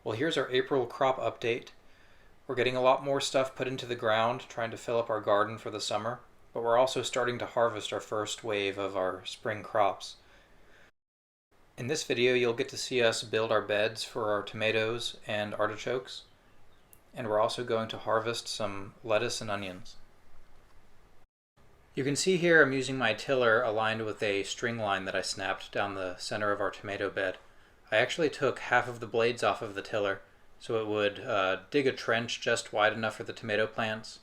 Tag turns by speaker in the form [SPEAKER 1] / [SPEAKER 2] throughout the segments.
[SPEAKER 1] Well, here's our April crop update. We're getting a lot more stuff put into the ground, trying to fill up our garden for the summer, but we're also starting to harvest our first wave of our spring crops. In this video, you'll get to see us build our beds for our tomatoes and artichokes, and we're also going to harvest some lettuce and onions. You can see here I'm using my tiller aligned with a string line that I snapped down the center of our tomato bed. I actually took half of the blades off of the tiller so it would dig a trench just wide enough for the tomato plants.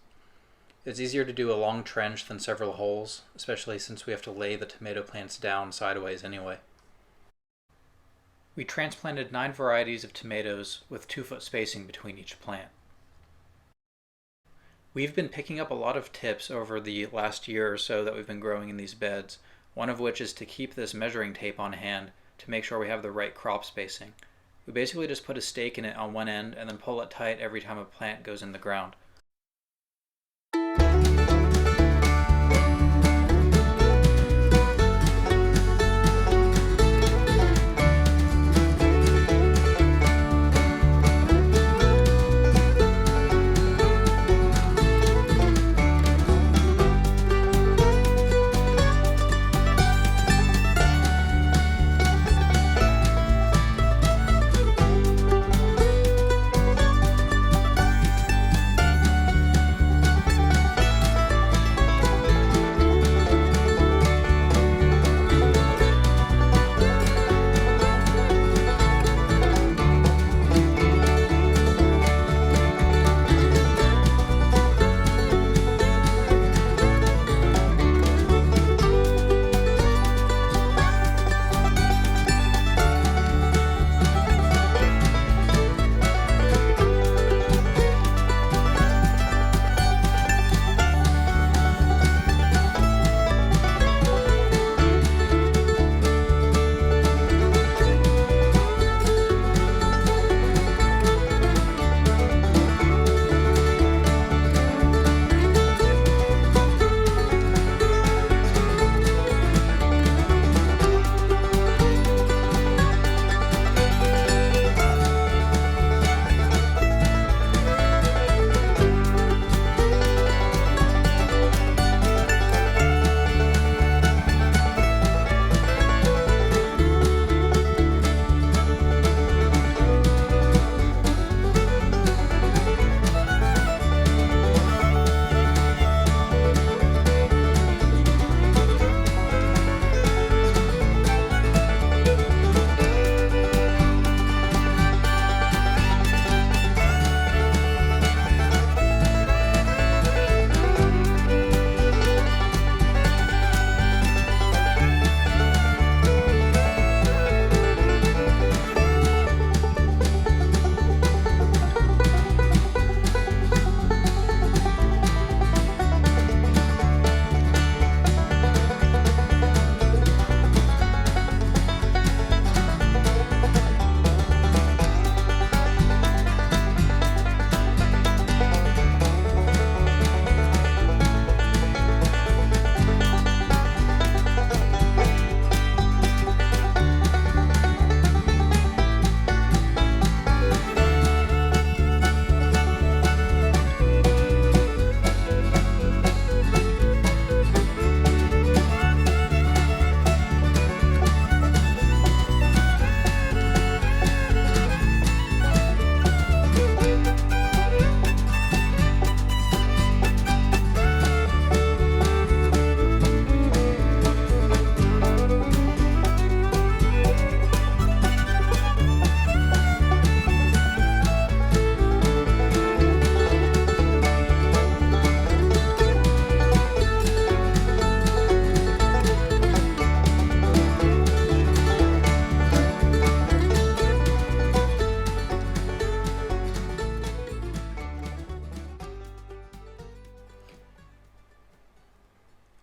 [SPEAKER 1] It's easier to do a long trench than several holes, especially since we have to lay the tomato plants down sideways anyway. We transplanted 9 varieties of tomatoes with 2-foot spacing between each plant. We've been picking up a lot of tips over the last year or so that we've been growing in these beds, one of which is to keep this measuring tape on hand to make sure we have the right crop spacing. We basically just put a stake in it on one end and then pull it tight every time a plant goes in the ground.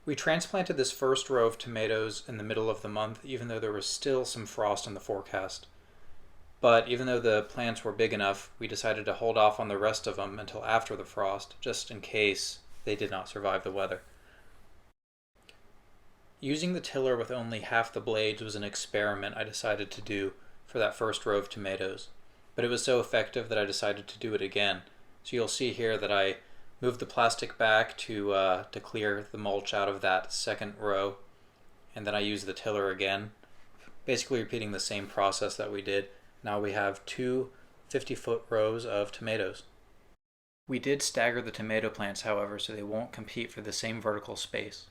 [SPEAKER 1] We transplanted this first row of tomatoes in the middle of the month, even though there was still some frost in the forecast. But even though the plants were big enough, we decided to hold off on the rest of them until after the frost, just in case they did not survive the weather. Using the tiller with only half the blades was an experiment I decided to do for that first row of tomatoes. but it was so effective that I decided to do it again. So you'll see here that I moved the plastic back to clear the mulch out of that second row, and then I used the tiller again, basically repeating the same process that we did. Now we have two 50-foot rows of tomatoes. We did stagger the tomato plants, however, so they won't compete for the same vertical space.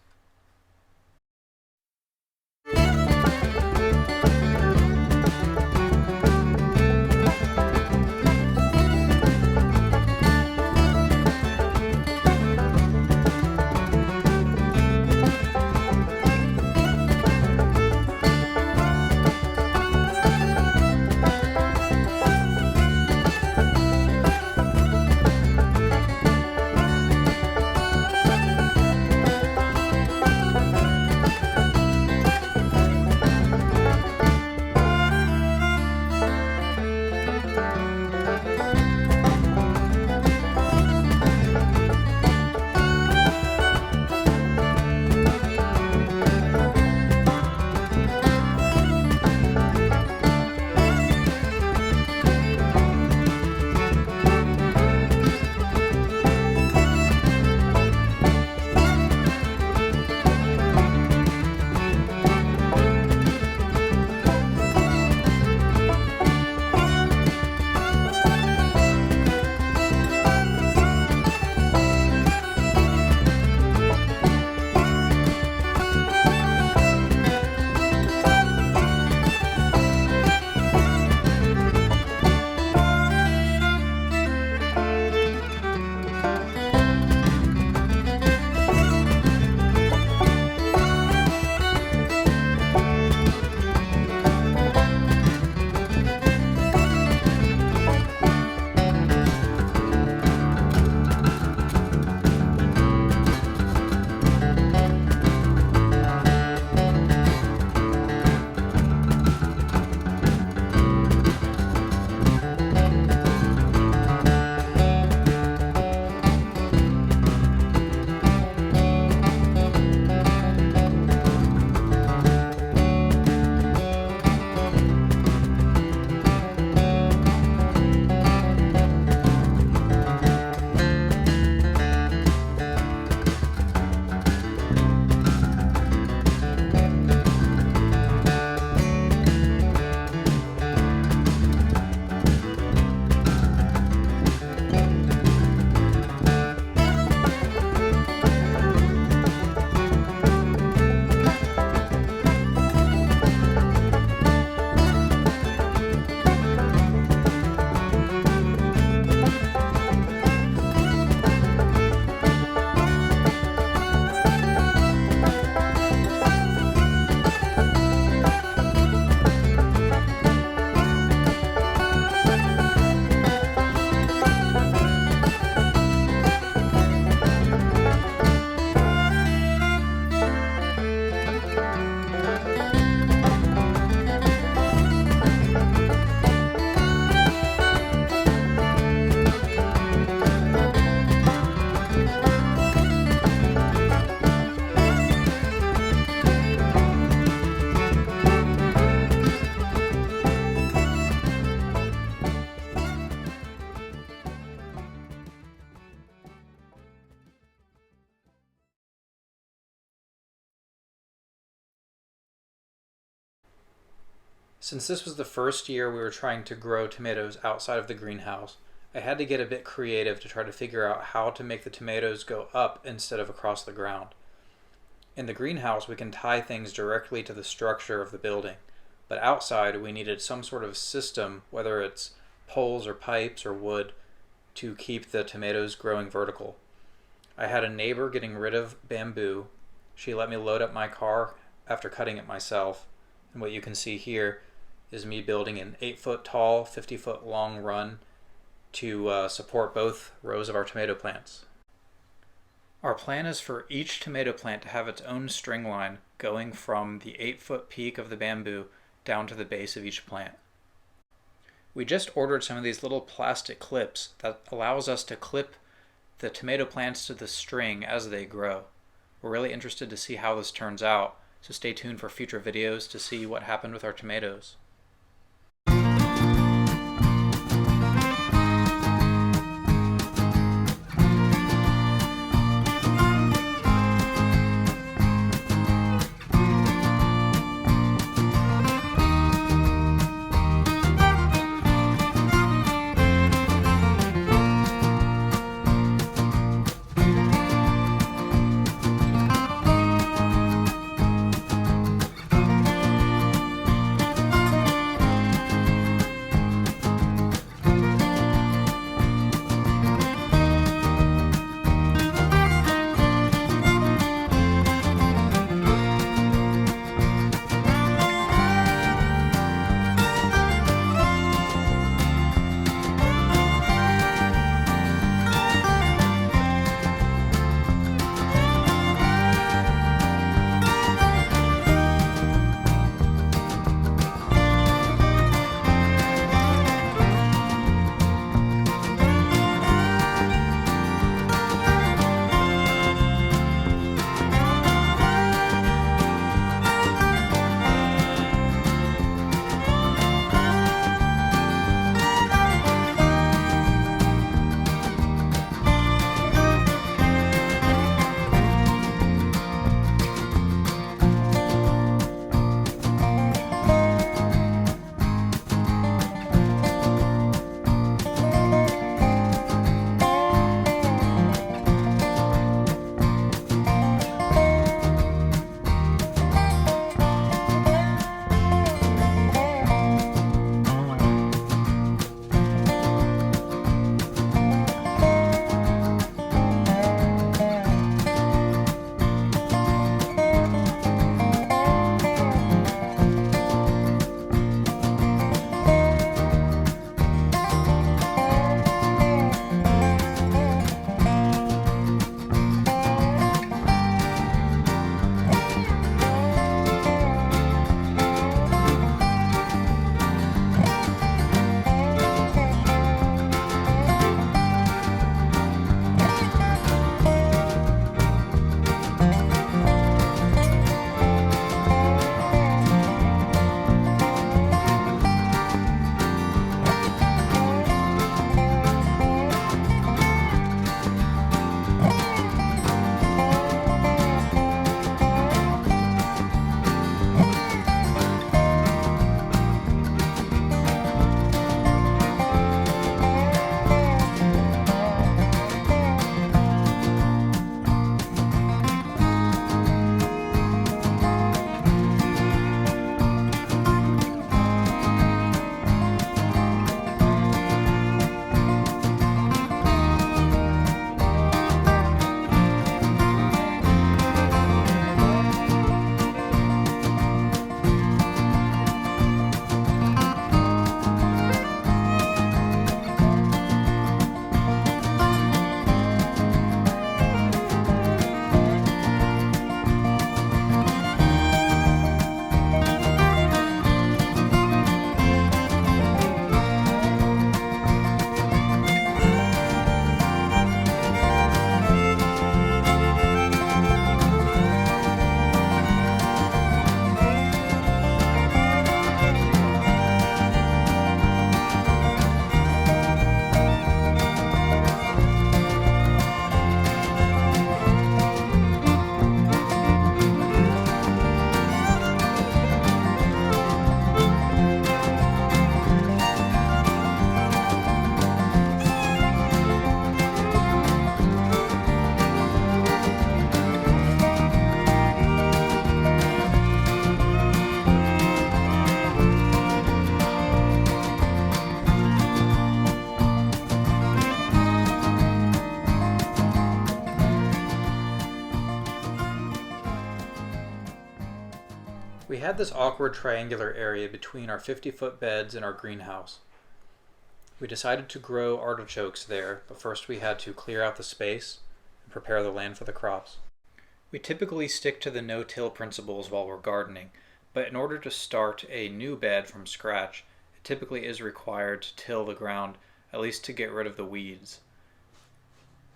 [SPEAKER 1] Since this was the first year we were trying to grow tomatoes outside of the greenhouse, I had to get a bit creative to try to figure out how to make the tomatoes go up instead of across the ground. In the greenhouse, we can tie things directly to the structure of the building, but outside we needed some sort of system, whether it's poles or pipes or wood, to keep the tomatoes growing vertical. I had a neighbor getting rid of bamboo. She let me load up my car after cutting it myself, and what you can see here is me building an 8-foot tall, 50-foot long run to support both rows of our tomato plants. Our plan is for each tomato plant to have its own string line going from the 8-foot peak of the bamboo down to the base of each plant. We just ordered some of these little plastic clips that allows us to clip the tomato plants to the string as they grow. We're really interested to see how this turns out, so stay tuned for future videos to see what happened with our tomatoes. had this awkward triangular area between our 50-foot beds and our greenhouse. We decided to grow artichokes there, but first we had to clear out the space and prepare the land for the crops. We typically stick to the no-till principles while we're gardening, but in order to start a new bed from scratch, it typically is required to till the ground, at least to get rid of the weeds.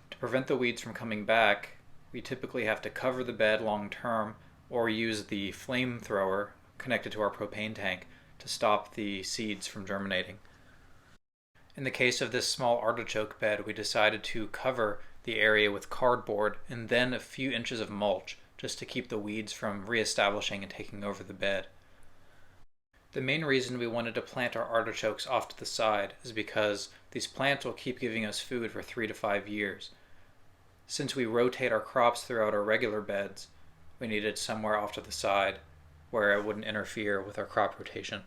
[SPEAKER 1] To prevent the weeds from coming back, we typically have to cover the bed long term or use the flamethrower connected to our propane tank to stop the seeds from germinating. In the case of this small artichoke bed, we decided to cover the area with cardboard and then a few inches of mulch just to keep the weeds from reestablishing and taking over the bed. The main reason we wanted to plant our artichokes off to the side is because these plants will keep giving us food for 3 to 5 years. Since we rotate our crops throughout our regular beds, we needed somewhere off to the side where it wouldn't interfere with our crop rotation.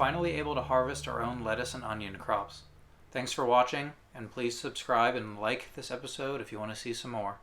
[SPEAKER 1] finally able to harvest our own lettuce and onion crops. Thanks for watching, and please subscribe and like this episode if you want to see some more.